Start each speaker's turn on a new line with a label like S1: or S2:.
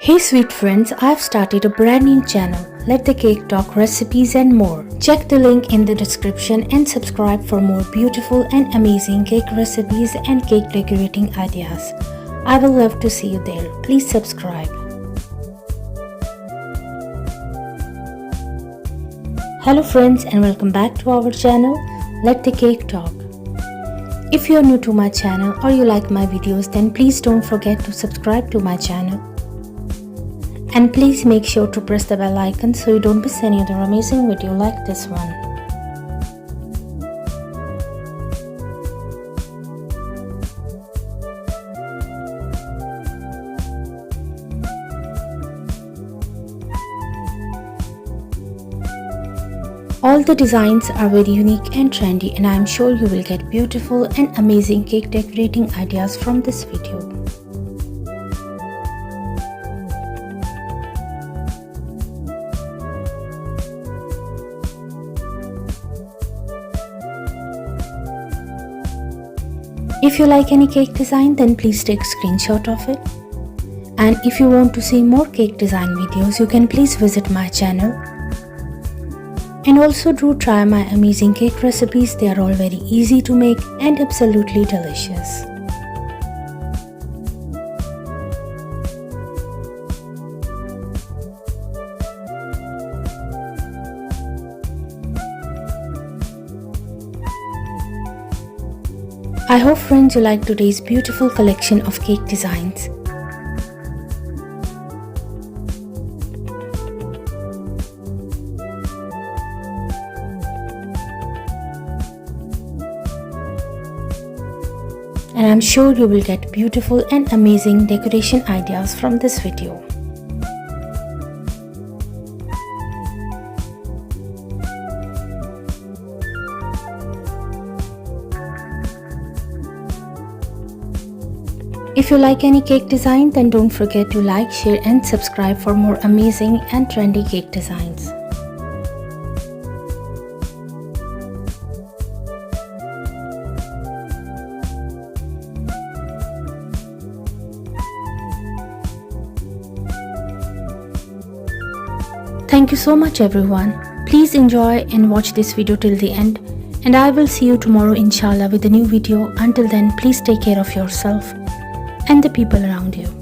S1: Hey sweet friends, I've started a brand new channel, Let the Cake Talk recipes and more. Check the link in the description and subscribe for more beautiful and amazing cake recipes and cake decorating ideas. I will love to see you there. Please subscribe. Hello friends and welcome back to our channel, Let the Cake Talk. If you are new to my channel or you like my videos, then please don't forget to subscribe to my channel. And please make sure to press the bell icon so you don't miss any other amazing video like this one. All the designs are very unique and trendy, and I am sure you will get beautiful and amazing cake decorating ideas from this video. If you like any cake design, then please take a screenshot of it. And if you want to see more cake design videos, you can please visit my channel. And also do try my amazing cake recipes. They are all very easy to make and absolutely delicious. I hope friends you like today's beautiful collection of cake designs. And I'm sure you will get beautiful and amazing decoration ideas from this video. If you like any cake design, then don't forget to like, share and subscribe for more amazing and trendy cake designs. Thank you so much everyone. Please enjoy and watch this video till the end, and I will see you tomorrow inshallah with a new video. Until then, please take care of yourself and the people around you.